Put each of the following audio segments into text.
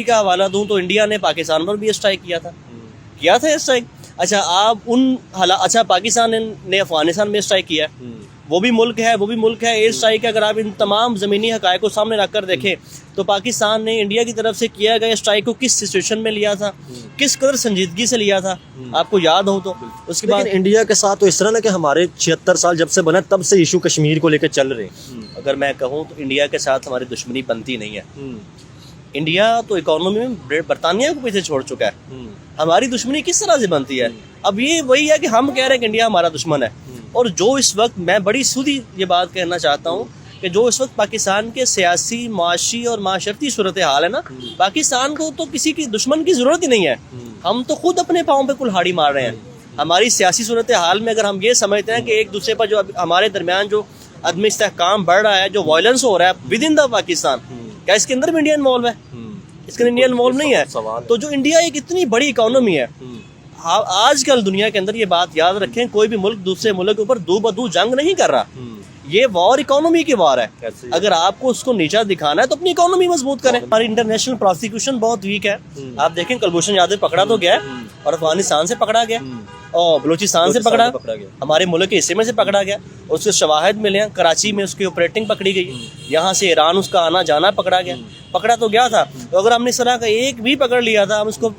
का हवाला दूं तो इंडिया ने पाकिस्तान पर भी स्ट्राइक किया था स्ट्राइक। अच्छा आप अच्छा पाकिस्तान ने अफगानिस्तान में स्ट्राइक किया है, वो भी मुल्क है एयर स्ट्राइक है। अगर आप इन तमाम ज़मीनी हक़ाइक़ को सामने रखकर देखें तो पाकिस्तान ने इंडिया की तरफ से किया गया स्ट्राइक को किस सिचुएशन में लिया था, किस कदर संजीदगी से लिया था, आपको याद हो तो। उसके बाद इंडिया के साथ तो इस तरह ना कि हमारे 76 साल जब से बना तब से इशू कश्मीर को लेकर चल रहे हैं। अगर मैं कहूँ तो इंडिया के साथ हमारी दुश्मनी बनती नहीं है। इंडिया तो इकोनॉमी में बरतानिया को पीछे छोड़ चुका है, हमारी दुश्मनी किस तरह से बनती है? अब ये वही है कि हम कह रहे हैं कि इंडिया हमारा दुश्मन है, और जो इस वक्त मैं बड़ी सीधी ये बात कहना चाहता हूँ कि जो इस वक्त पाकिस्तान के सियासी, माशी और माशरती सूरत हाल है ना, पाकिस्तान को तो किसी की दुश्मन की ज़रूरत ही नहीं है। हम तो खुद अपने पाँव पे कुल्हाड़ी मार रहे हैं। हमारी सियासी सूरत हाल में अगर हम ये समझते हैं कि एक दूसरे पर जो हमारे दरमियान जो अदम इस्तेहकाम बढ़ रहा है, जो वायलेंस हो रहा है विद इन द पाकिस्तान, क्या इसके अंदर भी इंडिया इन्वॉल्व है? इसके अंदर इंडिया इन्वॉल्व नहीं है। तो जो इंडिया एक इतनी बड़ी इकोनॉमी है, आजकल दुनिया के अंदर ये बात याद रखें, कोई भी मुल्क दूसरे मुल्क के ऊपर दो बदू जंग नहीं कर रहा। ये वॉर इकोनॉमी की वॉर है। अगर आपको उसको नीचा दिखाना है तो अपनी इकोनॉमी मजबूत करें। हमारी इंटरनेशनल प्रोसिक्यूशन बहुत वीक है। आप देखें कुलभूषण यादव पकड़ा तो गया और अफगानिस्तान से पकड़ा गया और बलूचिस्तान से पकड़ा गया, हमारे मुल्क के हिस्से में से पकड़ा गया। उसके शवाहिद मिले हैं, कराची में उसकी ऑपरेटिंग पकड़ी गई, यहाँ से ईरान उसका आना जाना पकड़ा गया। पकड़ा तो गया था, तो अगर हमने इस तरह का एक भी पकड़ लिया था, हम उसको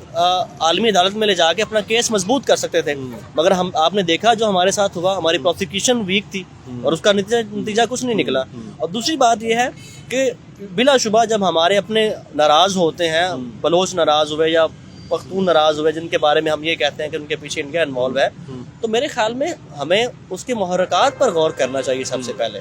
आलमी अदालत में ले जाके अपना केस मजबूत कर सकते थे। मगर आपने देखा जो हमारे साथ हुआ, हमारी प्रोसिक्यूशन वीक थी और उसका नतीजा कुछ नहीं निकला। और दूसरी बात यह है कि बिलाशुबा जब हमारे अपने नाराज़ होते हैं, बलोच नाराज़ हुए या पख्तून नाराज़ हुए, जिनके बारे में हम ये कहते हैं कि उनके पीछे इंडिया इन्वॉल्व है, तो मेरे ख्याल में हमें उसके मुहर्रकात पर गौर करना चाहिए। सबसे पहले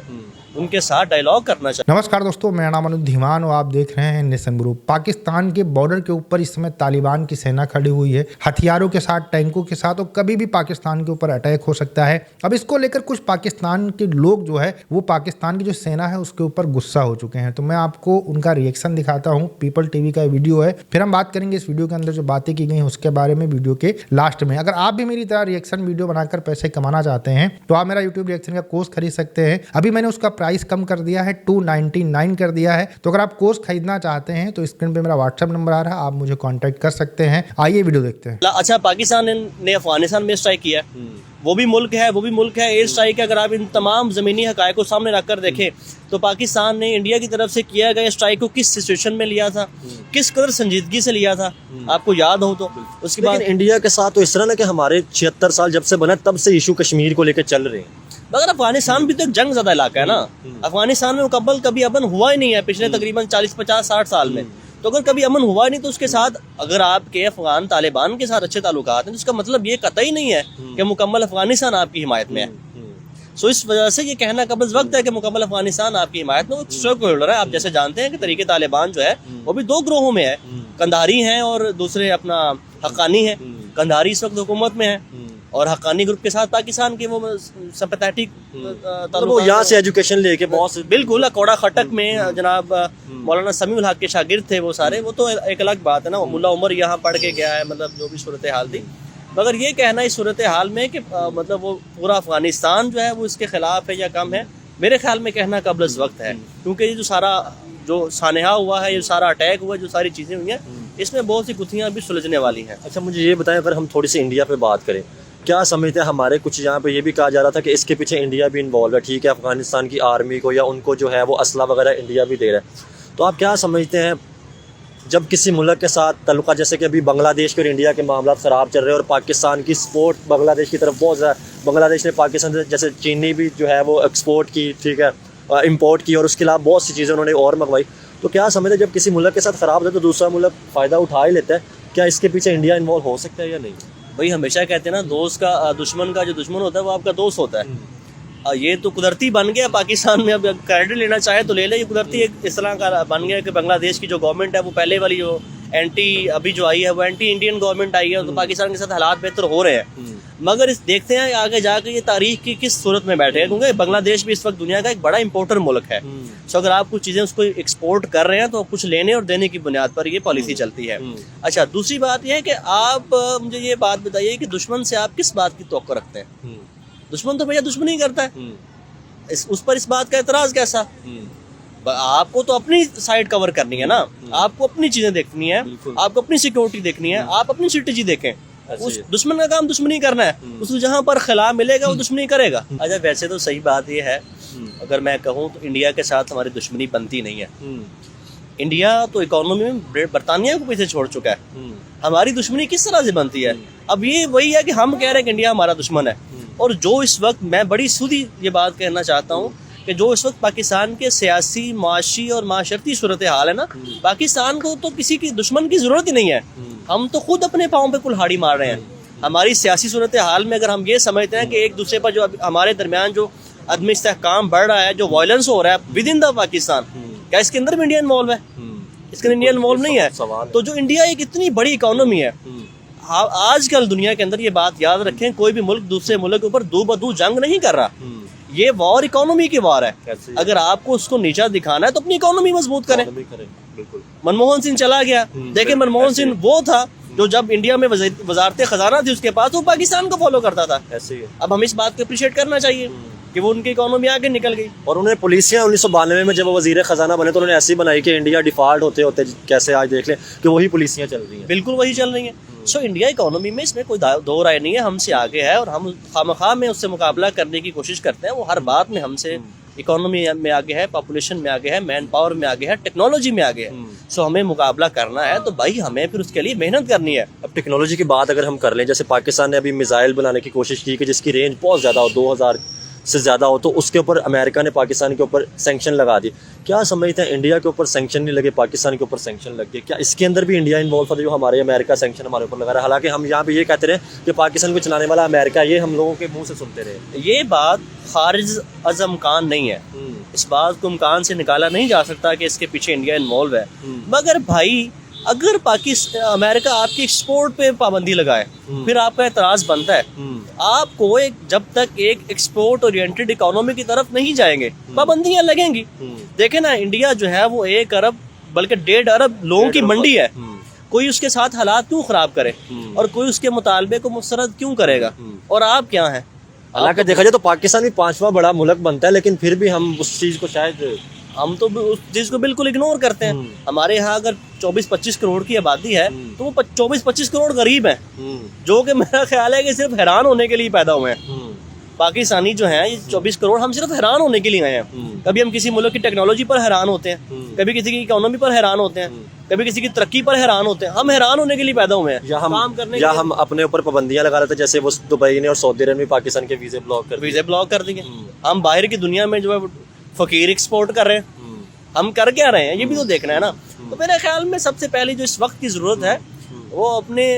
उनके साथ डायलॉग करना चाहिए। नमस्कार दोस्तों, मेरा नाम अनुज धीमान और आप देख रहे हैं नेशन ग्रुप। पाकिस्तान के बॉर्डर के ऊपर इस समय तालिबान की सेना खड़ी हुई है, हथियारों के साथ, टैंकों के साथ, और कभी भी पाकिस्तान के ऊपर अटैक हो सकता है। अब इसको लेकर कुछ पाकिस्तान के लोग जो है वो पाकिस्तान की जो सेना है उसके ऊपर गुस्सा हो चुके हैं। तो मैं आपको उनका रिएक्शन दिखाता हूँ। पीपल टीवी का वीडियो है, फिर हम बात करेंगे इस वीडियो के अंदर जो बातें की गई हैं उसके बारे में वीडियो के लास्ट में। अगर आप भी मेरी तरह रिएक्शन वीडियो बनाकर पैसे कमाना चाहते हैं तो आप मेरा यूट्यूब रिएक्शन का कोर्स खरीद सकते हैं। अभी मैंने उसका प्राइस कम कर दिया है, 299 कर दिया है। तो अगर आप कोर्स खरीदना चाहते हैं तो स्क्रीन पे मेरा व्हाट्सएप नंबर आ रहा है, आप मुझे कांटेक्ट कर सकते हैं। आइए वीडियो देखते हैं। अच्छा पाकिस्तान ने अफगानिस्तान में स्ट्राइक किया, वो भी मुल्क है एयर स्ट्राइक है। अगर आप इन तमाम ज़मीनी हक़ाइक़ को सामने रखकर देखें तो पाकिस्तान ने इंडिया की तरफ से किया गया स्ट्राइक को किस सिचुएशन में लिया था, किस कदर संजीदगी से लिया था, आपको याद हो तो। उसके बाद इंडिया के साथ तो इस तरह ना कि हमारे 76 साल जब से बना तब से इशू कश्मीर को लेकर चल रहे हैं। मगर अफगानिस्तान भी तो एक जंग ज़दा इलाका है ना। अफगानिस्तान में मुकम्मल कभी अमन हुआ ही नहीं है पिछले तकरीबन 40, 50, 60 साल में। तो अगर कभी अमन हुआ नहीं तो उसके साथ अगर आपके अफगान तालिबान के साथ अच्छे ताल्लुकात हैं तो इसका मतलब ये कतई नहीं है कि मुकम्मल अफगानिस्तान आपकी हिमायत में है। सो इस वजह से ये कहना कब्ज़ वक्त है कि मुकम्मल अफगानिस्तान आपकी हिमायत में स्ट्रगल हो रहा है। आप जैसे जानते हैं कि तरीके तालिबान जो है वो भी 2 ग्रोहों में है, कंधारी हैं और दूसरे अपना हक्कानी हैं। कंधारी इस वक्त हुकूमत में है और हक्कानी ग्रुप के साथ पाकिस्तान के वो सिंपैथेटिक वो यहाँ से एजुकेशन लेके बहुत बिल्कुल कोड़ा खटक में जनाब मौलाना समीउल हक के शागिर्द थे वो सारे, वो तो एक अलग बात है ना। मुल्ला उमर यहाँ पढ़ के गया है, मतलब जो भी सूरत हाल थी। मगर ये कहना इस सूरत हाल में कि मतलब वो पूरा अफगानिस्तान जो है वो इसके खिलाफ है या कम है, मेरे ख्याल में कहना कब्ल वक्त है। क्योंकि ये जो सारा जो सानहा हुआ है, ये सारा अटैक हुआ, जो सारी चीज़ें हुई हैं, इसमें बहुत सी गुत्थियाँ भी सुलझने वाली हैं। अच्छा मुझे ये बताएं, अगर हम थोड़ी सी इंडिया पे बात करें, क्या समझते हैं हमारे कुछ यहाँ पे ये भी कहा जा रहा था कि इसके पीछे इंडिया भी इन्वॉल्व है। ठीक है, अफगानिस्तान की आर्मी को या उनको जो है वो असला वगैरह इंडिया भी दे रहा है। तो आप क्या समझते हैं जब किसी मुल्क के साथ तल्लुक़ात, जैसे कि अभी बांग्लादेश के और इंडिया के मामला ख़राब चल रहे हैं और पाकिस्तान की सपोर्ट बांग्लादेश की तरफ बहुत ज़्यादा, बांग्लादेश ने पाकिस्तान से जैसे चीनी भी जो है वो एक्सपोर्ट की, ठीक है, इम्पोर्ट की, और उसके अलावा बहुत सी चीज़ें उन्होंने और मंगवाई। तो क्या समझते हैं जब किसी मुल्क के साथ ख़राब होता है तो दूसरा मुल्क फ़ायदा उठा ही लेता है, क्या इसके पीछे इंडिया इन्वॉल्व हो सकता है या नहीं? भाई हमेशा कहते हैं ना, दोस्त का दुश्मन का जो दुश्मन होता है वो आपका दोस्त होता है। ये तो कुदरती बन गया पाकिस्तान में। अब क्रेडिट लेना चाहे तो ले ले, ये कुदरती एक इस तरह का बन गया कि बांग्लादेश की जो गवर्नमेंट है वो पहले वाली जो एंटी अभी जो आई है वो एंटी इंडियन गवर्नमेंट आई है, तो पाकिस्तान के साथ हालात बेहतर हो रहे हैं। मगर इस देखते हैं आगे जाकर ये तारीख की किस सूरत में बैठे हैं, क्योंकि बांग्लादेश भी इस वक्त दुनिया का एक बड़ा इंपोर्टर मुल्क है। सो अगर आप कुछ चीज़ें उसको एक्सपोर्ट कर रहे हैं तो कुछ लेने और देने की बुनियाद पर ये पॉलिसी चलती है। अच्छा दूसरी बात यह है कि आप मुझे ये बात बताइए कि दुश्मन से आप किस बात की तवक्को रखते हैं? दुश्मन तो भैया दुश्मनी ही करता है, उस पर इस बात का एतराज़ कैसा? आपको तो अपनी साइड कवर करनी है ना, आपको अपनी चीजें देखनी है, आपको अपनी सिक्योरिटी देखनी है, आप अपनी स्ट्रेटेजी देखें। उस दुश्मन का काम दुश्मनी करना है, उसको जहां पर खिला मिलेगा वो दुश्मनी करेगा। अच्छा वैसे तो सही बात ये है, अगर मैं कहूँ तो इंडिया के साथ हमारी दुश्मनी बनती नहीं है। इंडिया तो इकोनॉमी में बरतानिया को पीछे छोड़ चुका है, हमारी दुश्मनी किस तरह से बनती है? अब ये वही है कि हम कह रहे हैं कि इंडिया हमारा दुश्मन है, और जो इस वक्त मैं बड़ी सीधी ये बात कहना चाहता हूँ कि जो इस वक्त पाकिस्तान के सियासी, माशी और माशरती सूरत हाल है ना, पाकिस्तान को तो किसी की दुश्मन की जरूरत ही नहीं है। हम तो खुद अपने पाँव पे कुल्हाड़ी मार रहे हैं। हमारी सियासी सूरत हाल में अगर हम ये समझते हैं कि एक दूसरे पर जो हमारे दरमियान जो अदम इस्तेहकाम बढ़ रहा है, जो वायलेंस हो रहा है विद इन द पाकिस्तान, क्या इसके अंदर भी इंडिया इन्वॉल्व है? इसके अंदर इंडिया इन्वॉल्व नहीं है। तो जो इंडिया एक इतनी बड़ी इकोनॉमी है, आजकल दुनिया के अंदर ये बात याद रखें, कोई भी मुल्क दूसरे मुल्क के ऊपर दो बदू जंग नहीं कर रहा। ये वॉर इकोनॉमी की वॉर है। अगर आपको उसको नीचा दिखाना है तो अपनी इकोनॉमी मजबूत करें। मनमोहन सिंह चला गया, देखिए मनमोहन सिंह वो था जो जब इंडिया में वजारत खजाना थी उसके पास, वो पाकिस्तान को फॉलो करता था। अब हम इस बात को अप्रिशिएट करना चाहिए कि वो उनकी इकोनॉमी आगे निकल गई। और उन्होंने पॉलिसियाँ 1992 में जब वो वजीर खजाना बने तो उन्होंने ऐसी बनाई कि इंडिया डिफॉल्ट होते होते कैसे आज देख लें कि वही पॉलिसियाँ चल रही हैं। बिल्कुल वही चल रही हैं। सो इंडिया इकोनॉमी में इसमें कोई दो राय नहीं है, हमसे आगे है और हम खामखा में उससे मुकाबला करने की कोशिश करते हैं। वो हर बात में हमसे इकोनॉमी में आगे है, पॉपुलेशन में आगे है, मैन पावर में आगे है, टेक्नोलॉजी में आगे है। सो हमें मुकाबला करना है तो भाई हमें फिर उसके लिए मेहनत करनी है। अब टेक्नोलॉजी की बात अगर हम कर लें, जैसे पाकिस्तान ने अभी मिसाइल बनाने की कोशिश की कि जिसकी रेंज बहुत ज़्यादा हो, 2000 से ज़्यादा हो, तो उसके ऊपर अमेरिका ने पाकिस्तान के ऊपर सैंक्शन लगा दिए। क्या समझते हैं, इंडिया के ऊपर सैंक्शन नहीं लगे, पाकिस्तान के ऊपर सैंक्शन लग गए, क्या इसके अंदर भी इंडिया इन्वॉल्व था जो हमारे अमेरिका सैंक्शन हमारे ऊपर लगा रहा है? हालांकि हम यहाँ पे ये कहते रहे कि पाकिस्तान को चलाने वाला अमेरिका, ये हम लोगों के मुंह से सुनते रहे। ये बात खारिज अज़ इम्कान नहीं है, इस बात को इम्कान से निकाला नहीं जा सकता कि इसके पीछे इंडिया इन्वॉल्व है। मगर भाई अगर अमेरिका आपकी एक्सपोर्ट पे पाबंदी लगाए, फिर आपका एतराज़ बनता है। आपको जब तक एक एक्सपोर्ट ओरिएंटेड इकोनॉमी की तरफ नहीं जाएंगे, पाबंदियां लगेंगी। देखे ना, इंडिया जो है वो 1 अरब बल्कि 1.5 अरब लोगों की मंडी है। कोई उसके साथ हालात क्यों खराब करे और कोई उसके मुतालबे को मुस्तरद क्यों करेगा? और आप क्या हैं? हालांकि देखा जाए तो पाकिस्तान भी 5वां बड़ा मुल्क बनता है, लेकिन फिर भी हम उस चीज़ को शायद हम तो उस चीज को बिल्कुल इग्नोर करते हैं। हमारे यहाँ अगर 24-25 करोड़ की आबादी है तो वो 24-25 करोड़ गरीब हैं, जो कि मेरा ख्याल है कि सिर्फ हैरान होने के लिए पैदा हुए हैं। पाकिस्तानी जो हैं ये 24 करोड़, हम सिर्फ हैरान होने के लिए आए हैं। कभी हम किसी मुल्क की टेक्नोलॉजी पर हैरान होते हैं, कभी किसी की इकोनॉमी पर हैरान होते हैं, कभी किसी की तरक्की पर हैरान होते हैं। हम हैरान होने के लिए पैदा हुए हैं, काम करने के लिए। हम अपने ऊपर पाबंदियां लगा रहे थे, जैसे वो दुबई ने और सऊदी अरब ने पाकिस्तान के वीजे ब्लॉक कर दिए। हम बाहर की दुनिया में जो है फकीर एक्सपोर्ट कर रहे हैं, हम कर क्या रहे हैं ये भी तो देखना है ना। तो मेरे ख्याल में सबसे पहले जो इस वक्त की ज़रूरत है वो अपने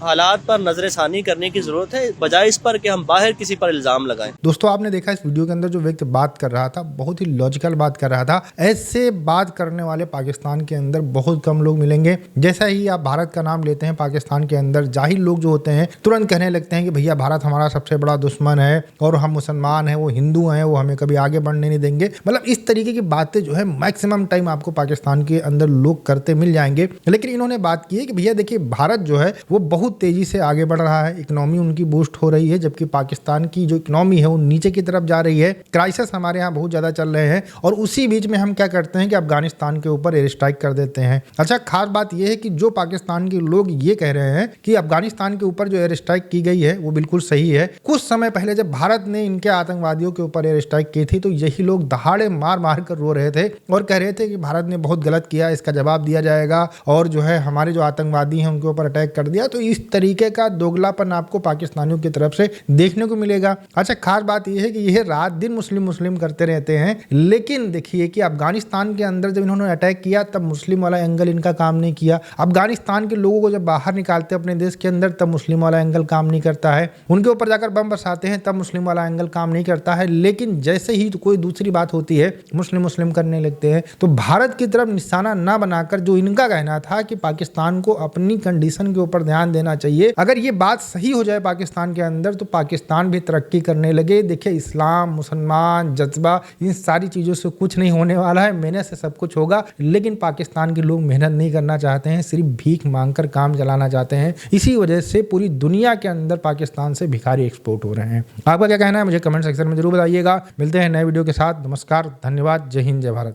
हालात पर नजरसानी करने की जरूरत है, बजाय इस पर कि हम बाहर किसी पर इल्जाम लगाएं। दोस्तों आपने देखा इस वीडियो के अंदर जो व्यक्ति बात कर रहा था बहुत ही लॉजिकल बात कर रहा था। ऐसे बात करने वाले पाकिस्तान के अंदर बहुत कम लोग मिलेंगे। जैसा ही आप भारत का नाम लेते हैं, पाकिस्तान के अंदर जाहिल लोग जो होते हैं तुरंत कहने लगते हैं कि भैया भारत हमारा सबसे बड़ा दुश्मन है और हम मुसलमान हैं, वो हिंदू हैं, वो हमें कभी आगे बढ़ने नहीं देंगे। मतलब इस तरीके की बातें जो है मैक्सिमम टाइम आपको पाकिस्तान के अंदर लोग करते मिल जाएंगे। लेकिन इन्होंने बात की है कि भैया देखिए भारत जो है वो बहुत तेजी से आगे बढ़ रहा है, इकोनॉमी उनकी बूस्ट हो रही है, जबकि पाकिस्तान की जो इकोनॉमी है वो नीचे की तरफ जा रही है। क्राइसिस हमारे यहाँ बहुत ज़्यादा चल रहे हैं और उसी बीच में हम क्या करते हैं कि अफगानिस्तान के ऊपर एयर स्ट्राइक कर देते हैं। अच्छा, खास बात यह है कि जो पाकिस्तान के लोग ये कह रहे हैं कि अफगानिस्तान के ऊपर जो एयर स्ट्राइक की गई है वो बिल्कुल सही है। कुछ समय पहले जब भारत ने इनके आतंकवादियों के ऊपर एयर स्ट्राइक की थी तो यही लोग दहाड़े मार मार कर रो रहे थे और कह रहे थे कि भारत ने बहुत गलत किया, इसका जवाब दिया जाएगा और जो है हमारे जो आतंकवादी हैं उनके ऊपर अटैक कर दिया। तो इस तरीके का दोगलापन आपको पाकिस्तानियों की तरफ से देखने को मिलेगा। अच्छा, खास बात यह है कि यह रात दिन मुस्लिम करते रहते हैं, लेकिन देखिए कि अफगानिस्तान के अंदर जब इन्होंने अटैक किया तब मुस्लिम वाला एंगल इनका काम नहीं किया। अफगानिस्तान के लोगों को जब बाहर निकालते अपने देश के अंदर तब मुस्लिम वाला एंगल काम नहीं करता है। उनके ऊपर जाकर बम बरसाते हैं तब मुस्लिम वाला एंगल काम नहीं करता है। लेकिन जैसे ही तो कोई दूसरी बात होती है मुस्लिम करने लगते हैं। तो भारत की तरफ निशाना ना बनाकर जो इनका कहना था कि पाकिस्तान को अपनी कंडीशन के ऊपर ध्यान देना चाहिए, अगर ये बात सही हो जाए पाकिस्तान के अंदर तो पाकिस्तान भी तरक्की करने लगे। देखिए इस्लाम, मुसलमान, जज्बा, इन सारी चीज़ों से कुछ नहीं होने वाला है, मेहनत से सब कुछ होगा। लेकिन पाकिस्तान के लोग मेहनत नहीं करना चाहते हैं, सिर्फ भीख मांगकर काम चलाना चाहते हैं। इसी वजह से पूरी दुनिया के अंदर पाकिस्तान से भिखारी एक्सपोर्ट हो रहे हैं। आपका क्या कहना है मुझे कमेंट सेक्शन में जरूर बताइएगा। मिलते हैं नए वीडियो के साथ। नमस्कार, धन्यवाद, जय हिंद, जय भारत।